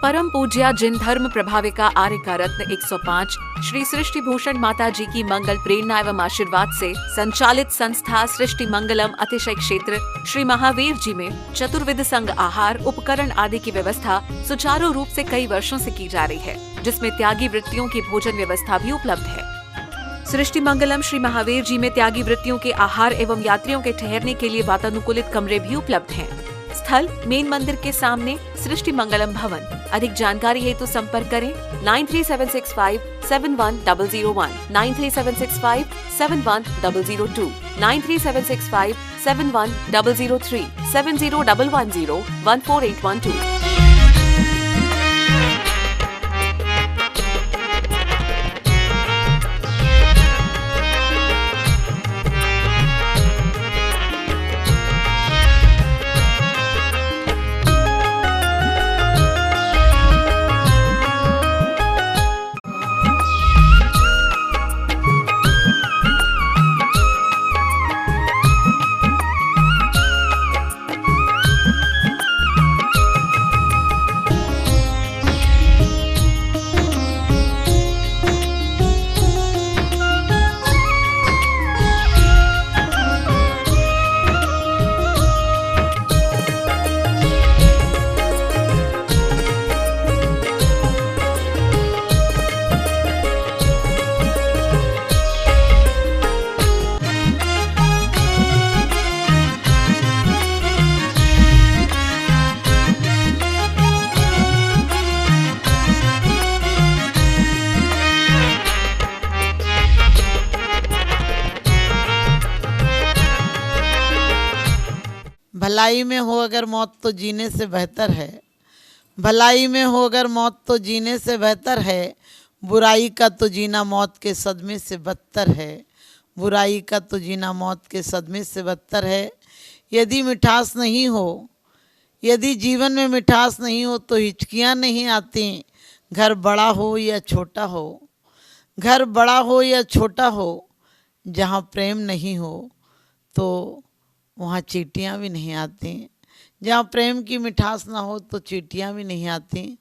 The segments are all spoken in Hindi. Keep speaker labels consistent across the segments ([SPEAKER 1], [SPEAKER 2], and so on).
[SPEAKER 1] परम पूज्या जिन धर्म प्रभाविका आर्य का रत्न 105 श्री सृष्टि भूषण माता जी की मंगल प्रेरणा एवं आशीर्वाद से संचालित संस्था सृष्टि मंगलम अतिशय क्षेत्र श्री महावीर जी में चतुर्विध संग आहार उपकरण आदि की व्यवस्था सुचारू रूप से कई वर्षों से की जा रही है, जिसमें त्यागी वृत्तियों की भोजन व्यवस्था भी उपलब्ध है। सृष्टि मंगलम श्री महावीर जी में त्यागी वृत्तियों के आहार एवं यात्रियों के ठहरने के लिए वातानुकूलित कमरे भी उपलब्ध हैं। स्थल मेन मंदिर के सामने सृष्टि मंगलम भवन। अधिक जानकारी हेतु संपर्क करें 9376571001, 9376571002, 9376571003, 7011014812।
[SPEAKER 2] भलाई में हो अगर मौत तो जीने से बेहतर है, भलाई में हो अगर मौत तो जीने से बेहतर है, बुराई का तो जीना मौत के सदमे से बदतर है, बुराई का तो जीना मौत के सदमे से बदतर है। यदि मिठास नहीं हो, यदि जीवन में मिठास नहीं हो तो हिचकियाँ नहीं आती। घर बड़ा हो या छोटा हो, घर बड़ा हो या छोटा हो, जहाँ प्रेम नहीं हो तो वहाँ चींटियाँ भी नहीं आती। जहाँ प्रेम की मिठास ना हो तो चींटियाँ भी नहीं आती।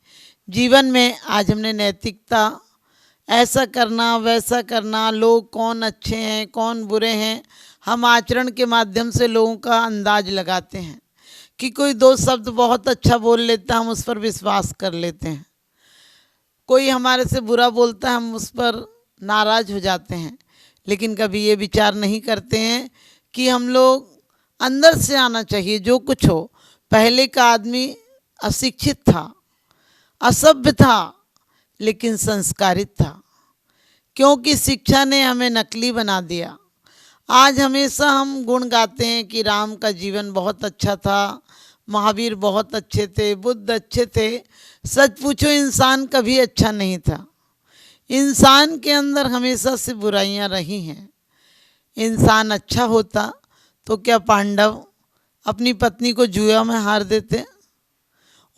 [SPEAKER 2] जीवन में आज हमने नैतिकता, ऐसा करना वैसा करना, लोग कौन अच्छे हैं कौन बुरे हैं, हम आचरण के माध्यम से लोगों का अंदाज लगाते हैं कि कोई दो शब्द बहुत अच्छा बोल लेता हम उस पर विश्वास कर लेते हैं, कोई हमारे से बुरा बोलता है हम उस पर नाराज़ हो जाते हैं। लेकिन कभी ये विचार नहीं करते हैं कि हम लोग अंदर से आना चाहिए। जो कुछ हो, पहले का आदमी अशिक्षित था, असभ्य था, लेकिन संस्कारित था, क्योंकि शिक्षा ने हमें नकली बना दिया। आज हमेशा हम गुण गाते हैं कि राम का जीवन बहुत अच्छा था, महावीर बहुत अच्छे थे, बुद्ध अच्छे थे। सच पूछो इंसान कभी अच्छा नहीं था। इंसान के अंदर हमेशा से बुराइयां रही हैं। इंसान अच्छा होता तो क्या पांडव अपनी पत्नी को जुआ में हार देते?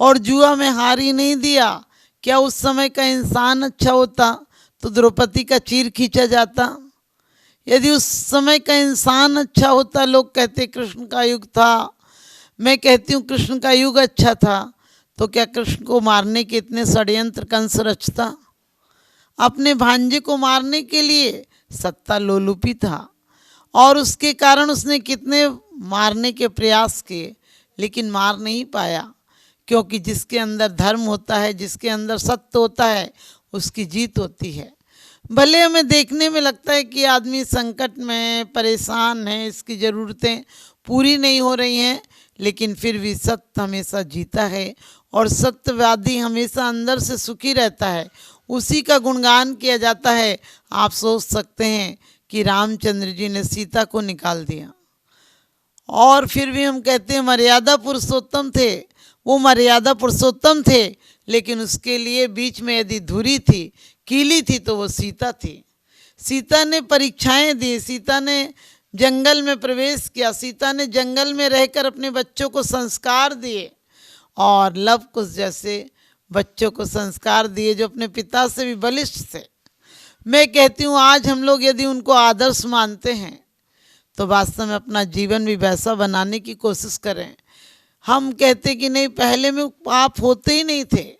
[SPEAKER 2] और जुआ में हार ही नहीं दिया, क्या उस समय का इंसान अच्छा होता तो द्रौपदी का चीर खींचा जाता? यदि उस समय का इंसान अच्छा होता, लोग कहते कृष्ण का युग था, मैं कहती हूँ कृष्ण का युग अच्छा था, तो क्या कृष्ण को मारने के इतने षड्यंत्र कंस रचता? अपने भांजे को मारने के लिए सत्ता लोलुपी था और उसके कारण उसने कितने मारने के प्रयास किए, लेकिन मार नहीं पाया, क्योंकि जिसके अंदर धर्म होता है, जिसके अंदर सत्य होता है, उसकी जीत होती है। भले हमें देखने में लगता है कि आदमी संकट में परेशान है, इसकी ज़रूरतें पूरी नहीं हो रही हैं, लेकिन फिर भी सत्य हमेशा जीता है और सत्यवादी हमेशा अंदर से सुखी रहता है, उसी का गुणगान किया जाता है। आप सोच सकते हैं कि रामचंद्र जी ने सीता को निकाल दिया और फिर भी हम कहते हैं मर्यादा पुरुषोत्तम थे। वो मर्यादा पुरुषोत्तम थे, लेकिन उसके लिए बीच में यदि धुरी थी, कीली थी, तो वो सीता थी। सीता ने परीक्षाएं दी, सीता ने जंगल में प्रवेश किया, सीता ने जंगल में रहकर अपने बच्चों को संस्कार दिए और लव कुश जैसे बच्चों को संस्कार दिए जो अपने पिता से भी बलिष्ठ थे। मैं कहती हूँ आज हम लोग यदि उनको आदर्श मानते हैं तो वास्तव में अपना जीवन भी वैसा बनाने की कोशिश करें। हम कहते कि नहीं, पहले में पाप होते ही नहीं थे,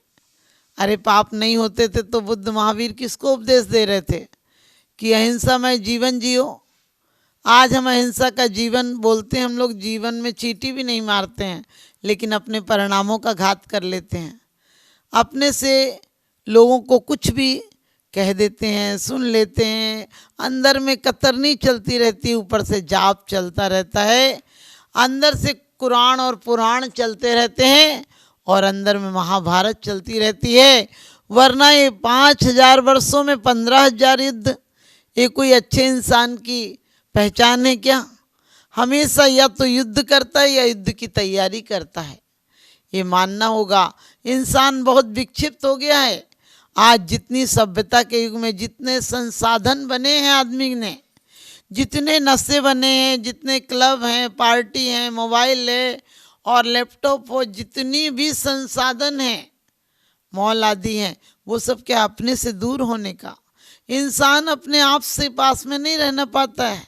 [SPEAKER 2] अरे पाप नहीं होते थे तो बुद्ध महावीर किसको उपदेश दे रहे थे कि अहिंसामय जीवन जियो। आज हम अहिंसा का जीवन बोलते हैं, हम लोग जीवन में चींटी भी नहीं मारते हैं, लेकिन अपने परिणामों का घात कर लेते हैं। अपने से लोगों को कुछ भी कह देते हैं, सुन लेते हैं, अंदर में कतरनी चलती रहती है, ऊपर से जाप चलता रहता है, अंदर से कुरान और पुराण चलते रहते हैं और अंदर में महाभारत चलती रहती है। वरना ये 5000 वर्षों में 15,000 युद्ध, ये कोई अच्छे इंसान की पहचान है क्या? हमेशा या तो युद्ध करता है या युद्ध की तैयारी करता है। ये मानना होगा इंसान बहुत विक्षिप्त हो गया है। आज जितनी सभ्यता के युग में जितने संसाधन बने हैं आदमी ने, जितने नशे बने हैं, जितने क्लब हैं, पार्टी हैं, मोबाइल है और लैपटॉप हो, जितनी भी संसाधन हैं, मॉल आदि हैं, वो सब क्या अपने से दूर होने का। इंसान अपने आप से पास में नहीं रहना पाता है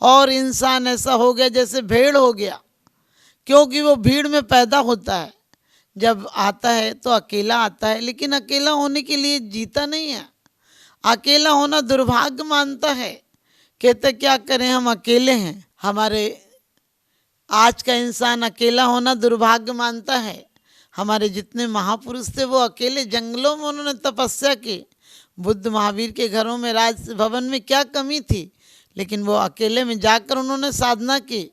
[SPEAKER 2] और इंसान ऐसा हो गया जैसे भेड़ हो गया, क्योंकि वो भीड़ में पैदा होता है। जब आता है तो अकेला आता है, लेकिन अकेला होने के लिए जीता नहीं है। अकेला होना दुर्भाग्य मानता है, कहते क्या करें हम अकेले हैं। हमारे आज का इंसान अकेला होना दुर्भाग्य मानता है। हमारे जितने महापुरुष थे वो अकेले जंगलों में उन्होंने तपस्या की। बुद्ध महावीर के घरों में, राज भवन में क्या कमी थी, लेकिन वो अकेले में जाकर उन्होंने साधना की।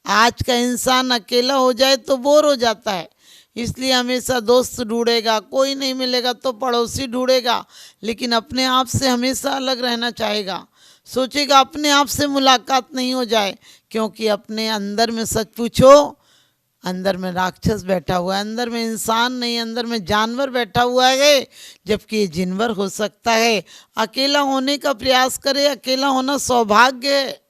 [SPEAKER 2] आज का इंसान अकेला हो जाए तो बोर हो जाता है, इसलिए हमेशा दोस्त ढूंढेगा, कोई नहीं मिलेगा तो पड़ोसी ढूंढेगा, लेकिन अपने आप से हमेशा अलग रहना चाहेगा। सोचेगा अपने आप से मुलाकात नहीं हो जाए, क्योंकि अपने अंदर में सच पूछो, अंदर में राक्षस बैठा हुआ है, अंदर में इंसान नहीं, अंदर में जानवर बैठा हुआ है, जबकि ये जिनवर हो सकता है। अकेला होने का प्रयास करे, अकेला होना सौभाग्य है।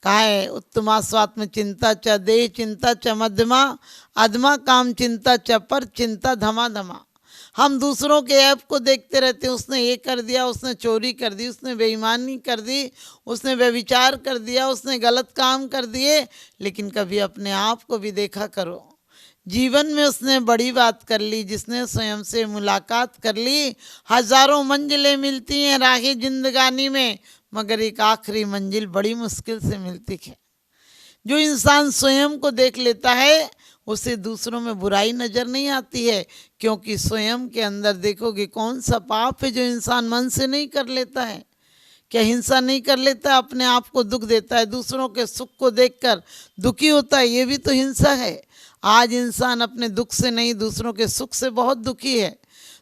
[SPEAKER 2] कहा है उत्तमा स्वात्म चिंता च देह चिंता च मध्यमा अधमा काम चिंता च पर चिंता धमा धमा। हम दूसरों के ऐप को देखते रहते हैं, उसने ये कर दिया, उसने चोरी कर दी, उसने बेईमानी कर दी, उसने व्यभिचार कर दिया, उसने गलत काम कर दिए, लेकिन कभी अपने आप को भी देखा करो। जीवन में उसने बड़ी बात कर ली, जिसने स्वयं से मुलाकात कर ली। हजारों मंजिलें मिलती हैं राही जिंदगानी में, मगर एक आखिरी मंजिल बड़ी मुश्किल से मिलती है। जो इंसान स्वयं को देख लेता है उसे दूसरों में बुराई नजर नहीं आती है, क्योंकि स्वयं के अंदर देखोगे कौन सा पाप है जो इंसान मन से नहीं कर लेता है। क्या हिंसा नहीं कर लेता, अपने आप को दुख देता है, दूसरों के सुख को देखकर दुखी होता है, ये भी तो हिंसा है। आज इंसान अपने दुख से नहीं, दूसरों के सुख से बहुत दुखी है।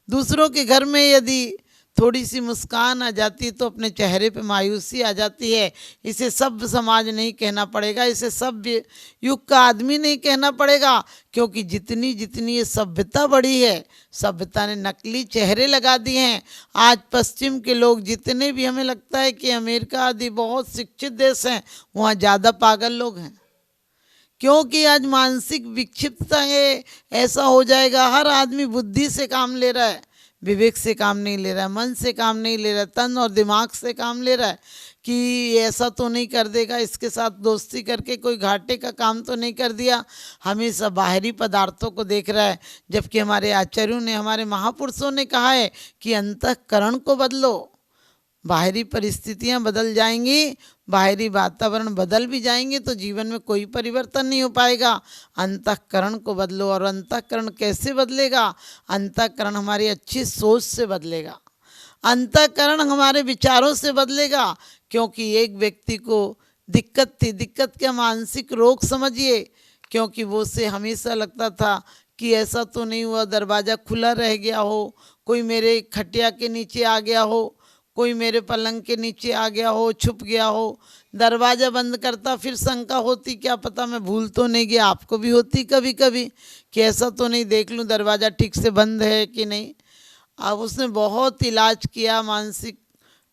[SPEAKER 2] दूसरों के घर में यदि थोड़ी सी मुस्कान आ जाती तो अपने चेहरे पे मायूसी आ जाती है। इसे सभ्य समाज नहीं कहना पड़ेगा, इसे सभ्य युग का आदमी नहीं कहना पड़ेगा, क्योंकि जितनी जितनी ये सभ्यता बढ़ी है, सभ्यता ने नकली चेहरे लगा दिए हैं। आज पश्चिम के लोग जितने भी, हमें लगता है कि अमेरिका आदि बहुत शिक्षित देश हैं, वहाँ ज़्यादा पागल लोग हैं, क्योंकि आज मानसिक विक्षिप्तता है। ऐसा हो जाएगा, हर आदमी बुद्धि से काम ले रहा है, विवेक से काम नहीं ले रहा है, मन से काम नहीं ले रहा है, तन और दिमाग से काम ले रहा है कि ऐसा तो नहीं कर देगा, इसके साथ दोस्ती करके कोई घाटे का काम तो नहीं कर दिया। हमेशा बाहरी पदार्थों को देख रहा है, जबकि हमारे आचार्यों ने, हमारे महापुरुषों ने कहा है कि अंतःकरण को बदलो। बाहरी परिस्थितियां बदल जाएंगी, बाहरी वातावरण बदल भी जाएंगे तो जीवन में कोई परिवर्तन नहीं हो पाएगा। अंतःकरण को बदलो। और अंतःकरण कैसे बदलेगा? अंतःकरण हमारी अच्छी सोच से बदलेगा, अंतःकरण हमारे विचारों से बदलेगा। क्योंकि एक व्यक्ति को दिक्कत थी, दिक्कत क्या, मानसिक रोग समझिए, क्योंकि वो से हमेशा लगता था कि ऐसा तो नहीं हुआ दरवाज़ा खुला रह गया हो, कोई मेरे खटिया के नीचे आ गया हो, कोई मेरे पलंग के नीचे आ गया हो, छुप गया हो। दरवाज़ा बंद करता, फिर शंका होती क्या पता मैं भूल तो नहीं गया। आपको भी होती कभी कभी कि ऐसा तो नहीं देख लूँ दरवाज़ा ठीक से बंद है कि नहीं। अब उसने बहुत इलाज किया, मानसिक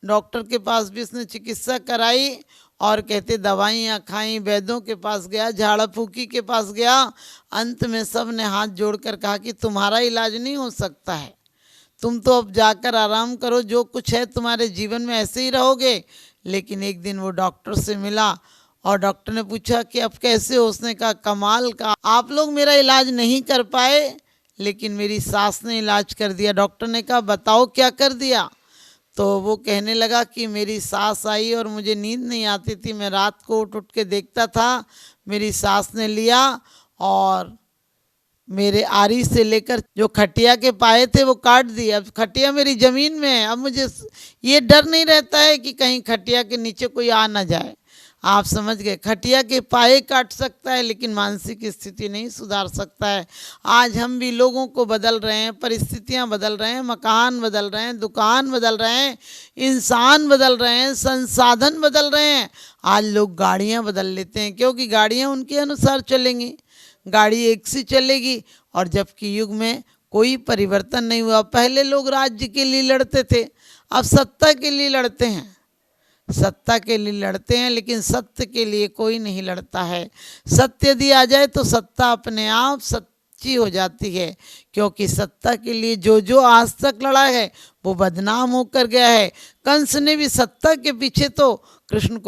[SPEAKER 2] डॉक्टर के पास भी उसने चिकित्सा कराई, और कहते दवाइयाँ खाई, वैद्यों के पास गया, झाड़ा फूकी के पास गया। अंत में सब ने हाथ जोड़कर कहा कि तुम्हारा इलाज नहीं हो सकता है, तुम तो अब जाकर आराम करो, जो कुछ है तुम्हारे जीवन में ऐसे ही रहोगे। लेकिन एक दिन वो डॉक्टर से मिला और डॉक्टर ने पूछा कि अब कैसे हो? उसने कहा कमाल का, आप लोग मेरा इलाज नहीं कर पाए, लेकिन मेरी सास ने इलाज कर दिया। डॉक्टर ने कहा बताओ क्या कर दिया? तो वो कहने लगा कि मेरी सास आई और मुझे नींद नहीं आती थी, मैं रात को उठ उठ के देखता था, मेरी सास ने लिया और मेरे आरी से लेकर जो खटिया के पाए थे वो काट दिए। अब खटिया मेरी ज़मीन में है, अब मुझे ये डर नहीं रहता है कि कहीं खटिया के नीचे कोई आ ना जाए। आप समझ गए, खटिया के पाए काट सकता है लेकिन मानसिक स्थिति नहीं सुधार सकता है। आज हम भी लोगों को बदल रहे हैं, परिस्थितियां बदल रहे हैं, मकान बदल रहे हैं, दुकान बदल रहे हैं, इंसान बदल रहे हैं, संसाधन बदल रहे हैं। आज लोग गाड़ियां बदल लेते हैं क्योंकि गाड़ियां उनके अनुसार चलेंगी, गाड़ी एक सी चलेगी। और जबकि युग में कोई परिवर्तन नहीं हुआ। पहले लोग राज्य के लिए लड़ते थे, अब सत्ता के लिए लड़ते हैं। सत्ता के लिए लड़ते हैं लेकिन सत्य के लिए कोई नहीं लड़ता है। सत्य यदि आ जाए तो सत्ता अपने आप सच्ची हो जाती है, क्योंकि सत्ता के लिए जो जो आज तक लड़ा है वो बदनाम होकर गया है। कंस ने भी सत्ता के पीछे तो कृष्ण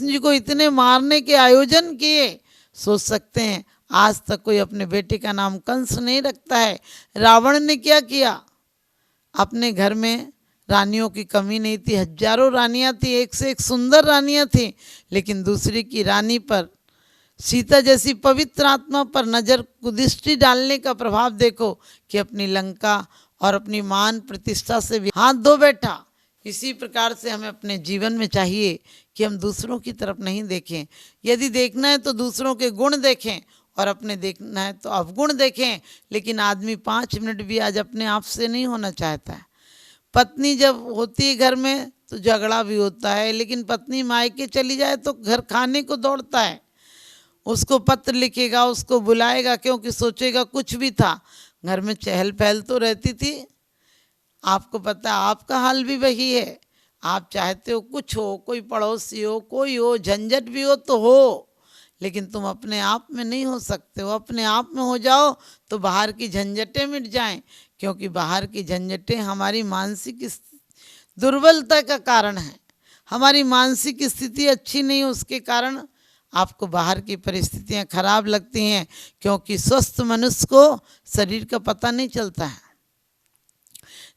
[SPEAKER 2] जी को इतने मारने के आयोजन किए। सोच सकते हैं आज तक कोई अपने बेटे का नाम कंस नहीं रखता है। रावण ने क्या किया? अपने घर में रानियों की कमी नहीं थी, हजारों रानियां थी, एक से एक सुंदर रानियां थी, लेकिन दूसरी की रानी पर, सीता जैसी पवित्र आत्मा पर नजर कुदृष्टि डालने का प्रभाव देखो कि अपनी लंका और अपनी मान प्रतिष्ठा से भी हाथ धो बैठा। इसी प्रकार से हमें अपने जीवन में चाहिए कि हम दूसरों की तरफ नहीं देखें। यदि देखना है तो दूसरों के गुण देखें और अपने देखना है तो अवगुण देखें। लेकिन आदमी 5 मिनट भी आज अपने आप से नहीं होना चाहता है। पत्नी जब होती है घर में तो झगड़ा भी होता है, लेकिन पत्नी मायके चली जाए तो घर खाने को दौड़ता है। उसको पत्र लिखेगा, उसको बुलाएगा, क्योंकि सोचेगा कुछ भी था। घर में चहल पहल तो रहती थी। आपको पता है आपका हाल भी वही है। आप चाहते हो कुछ हो, कोई पड़ोसी हो, कोई हो, झंझट भी हो तो हो, लेकिन तुम अपने आप में नहीं हो सकते हो। अपने आप में हो जाओ तो बाहर की झंझटें मिट जाएं, क्योंकि बाहर की झंझटें हमारी मानसिक दुर्बलता का कारण है। हमारी मानसिक स्थिति अच्छी नहीं, उसके कारण आपको बाहर की परिस्थितियां खराब लगती हैं, क्योंकि स्वस्थ मनुष्य को शरीर का पता नहीं चलता है।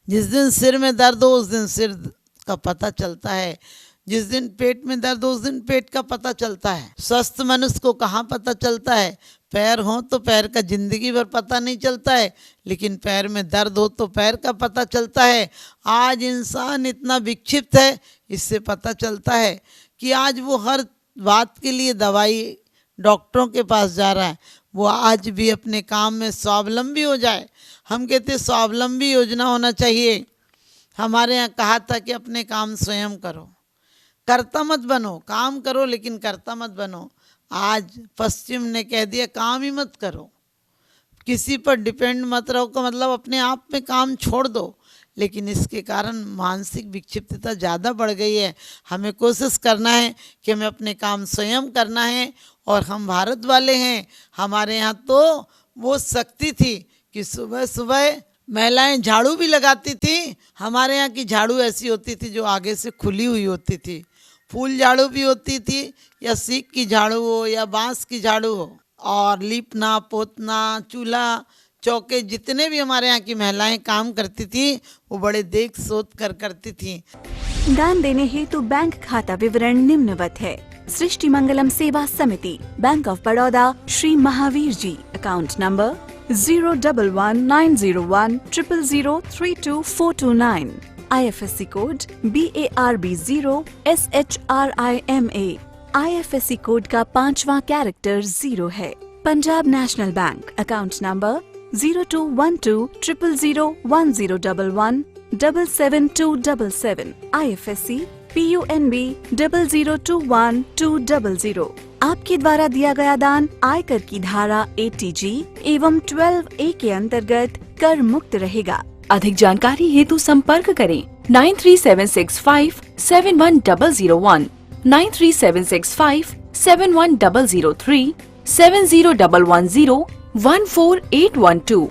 [SPEAKER 2] जिस दिन सिर में दर्द हो उस दिन सिर का पता चलता है, जिस दिन पेट में दर्द हो उस दिन पेट का पता चलता है। स्वस्थ मनुष्य को कहाँ पता चलता है? पैर हो तो पैर का जिंदगी भर पता नहीं चलता है, लेकिन पैर में दर्द हो तो पैर का पता चलता है। आज इंसान इतना विक्षिप्त है, इससे पता चलता है कि आज वो हर बात के लिए दवाई डॉक्टरों के पास जा रहा है। वो आज भी अपने काम में स्वावलंबी हो जाए। हम कहते हैं स्वावलंबी योजना होना चाहिए। हमारे यहाँ कहा था कि अपने काम स्वयं करो, कर्ता मत बनो। काम करो लेकिन कर्ता मत बनो। आज पश्चिम ने कह दिया काम ही मत करो, किसी पर डिपेंड मत रहो, का मतलब अपने आप में काम छोड़ दो। लेकिन इसके कारण मानसिक विक्षिप्तता ज़्यादा बढ़ गई है। हमें कोशिश करना है कि हमें अपने काम स्वयं करना है। और हम भारत वाले हैं, हमारे यहाँ तो वो शक्ति थी कि सुबह सुबह महिलाएं झाड़ू भी लगाती थी। हमारे यहाँ की झाड़ू ऐसी होती थी जो आगे से खुली हुई होती थी। फूल झाड़ू भी होती थी, या सीक की झाड़ू हो या बांस की झाड़ू हो। और लीपना पोतना, चूल्हा चौके, जितने भी हमारे यहाँ की महिलाएं काम करती थी वो बड़े देख सोच कर करती थी।
[SPEAKER 3] दान देने हेतु बैंक खाता विवरण निम्नवत है। सृष्टि Mangalam Seva Samiti, Bank of Baroda, Shri Mahavir ji, account number 011901000322429, IFSC code BARB0SHRIMA, IFSC code का 5वां कैरेक्टर 0 है। Punjab National Bank, account number 0212001011777277, IFSC PUNB 0021200। आपके द्वारा दिया गया दान आयकर की धारा 80G एवं 12A के अंतर्गत कर मुक्त रहेगा।
[SPEAKER 4] अधिक जानकारी हेतु संपर्क करें 9376571001, 9376571003, 70110148112।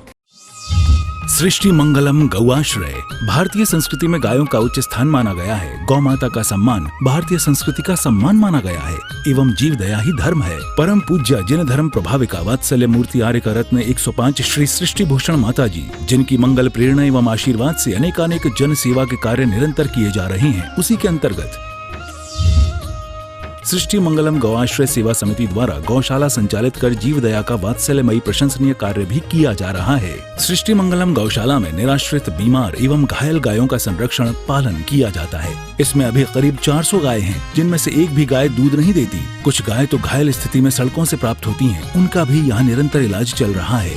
[SPEAKER 5] सृष्टि मंगलम गौआश्रय। भारतीय संस्कृति में गायों का उच्च स्थान माना गया है। गौ माता का सम्मान भारतीय संस्कृति का सम्मान माना गया है एवं जीव दया ही धर्म है। परम पूज्य जिन धर्म प्रभाविका वात्सल्य मूर्ति आर्य का रत्न 105 श्री सृष्टि भूषण माता जी, जिनकी मंगल प्रेरणा एवं आशीर्वाद से अनेकानेक जन सेवा के कार्य निरंतर किए जा रहे हैं, उसी के अंतर्गत सृष्टि मंगलम गौआश्रय सेवा समिति द्वारा गौशाला संचालित कर जीव दया का वात्सल्यमयी प्रशंसनीय कार्य भी किया जा रहा है। सृष्टि मंगलम गौशाला में निराश्रित, बीमार एवं घायल गायों का संरक्षण पालन किया जाता है। इसमें अभी करीब 400 गाय हैं, जिनमें से एक भी गाय दूध नहीं देती। कुछ गाय तो घायल स्थिति में सड़कों से प्राप्त होती हैं, उनका भी यहाँ निरंतर इलाज चल रहा है।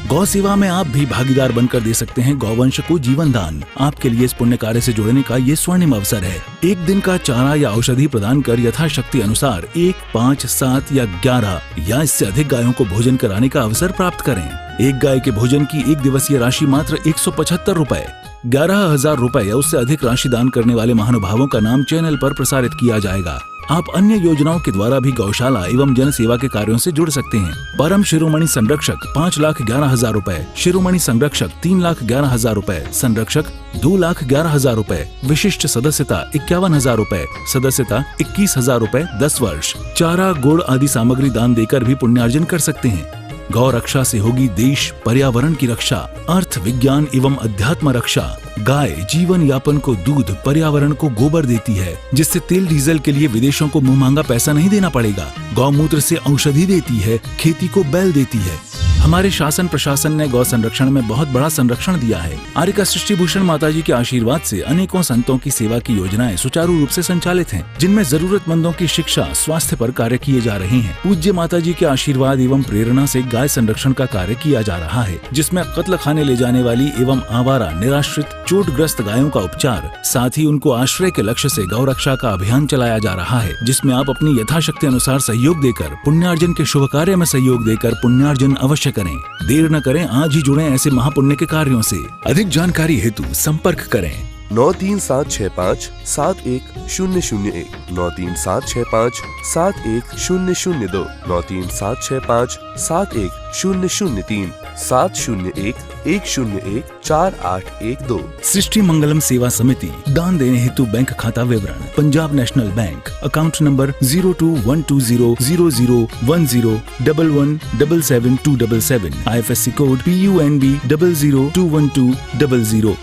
[SPEAKER 5] गौ सेवा में आप भी भागीदार बनकर दे सकते हैं गौवंश को जीवन दान। आपके लिए इस पुण्य कार्य से जुड़ने का ये स्वर्णिम अवसर है। एक दिन का चारा या औषधि प्रदान कर यथाशक्ति अनुसार 1, 5, 7 या 11 या इससे अधिक गायों को भोजन कराने का अवसर प्राप्त करें। एक गाय के भोजन की एक दिवसीय राशि मात्र 175 रुपए। 11,000 रुपए या उससे अधिक राशि दान करने वाले महानुभावों का नाम चैनल पर प्रसारित किया जाएगा। आप अन्य योजनाओं के द्वारा भी गौशाला एवं जन सेवा के कार्यों से जुड़ सकते हैं। परम शिरोमणि संरक्षक 5,11,000 रुपए, शिरोमणि संरक्षक 3,11,000 रुपए, संरक्षक 2,11,000 रुपए, विशिष्ट सदस्यता 51,000 रुपए, सदस्यता 21,000 रुपए 10 वर्ष। चारा, गुड़ आदि सामग्री दान देकर भी पुण्यार्जन कर सकते हैं। गौ रक्षा से होगी देश पर्यावरण की रक्षा, अर्थ विज्ञान एवं अध्यात्म रक्षा। गाय जीवन यापन को दूध, पर्यावरण को गोबर देती है, जिससे तेल डीजल के लिए विदेशों को मुंह मांगा पैसा नहीं देना पड़ेगा। गौमूत्र से औषधि देती है, खेती को बैल देती है। हमारे शासन प्रशासन ने गौ संरक्षण में बहुत बड़ा संरक्षण दिया है। आर्य का सृष्टि भूषण माता जी के आशीर्वाद से अनेकों संतों की सेवा की योजनाएं सुचारू रूप से संचालित हैं, जिनमें जरूरतमंदों की शिक्षा, स्वास्थ्य पर कार्य किए जा रहे हैं। पूज्य माता जी के आशीर्वाद एवं प्रेरणा से गाय संरक्षण का कार्य किया जा रहा है, जिसमें कत्ल खाने ले जाने वाली एवं आवारा, निराश्रित, चोटग्रस्त गायों का उपचार, साथ ही उनको आश्रय के लक्ष्य से गौ रक्षा का अभियान चलाया जा रहा है, जिसमें आप अपनी यथाशक्ति अनुसार सहयोग देकर पुण्यार्जन के शुभ कार्य में सहयोग देकर पुण्यार्जन अवश्य करें। देर न करें, आज ही जुड़ें ऐसे महापुण्य के कार्यों से। अधिक जानकारी हेतु संपर्क करें
[SPEAKER 6] 93765 71001, 93765 71002, 93765 71003, 701-101-4812।
[SPEAKER 5] सृष्टि मंगलम सेवा समिति। दान देने हेतु बैंक खाता विवरण: Punjab National Bank, account number 0212001011777277, IFSC code PUNB 0021200।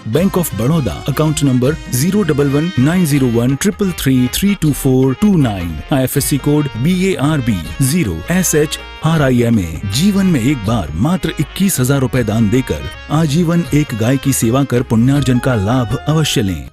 [SPEAKER 5] Bank of Baroda, account number 0119013332429, IFSC code BARB 0SHRIMA। जीवन में एक बार मात्र 21,000 रुपए दान देकर आजीवन एक गाय की सेवा कर पुण्यार्जन का लाभ अवश्य लें।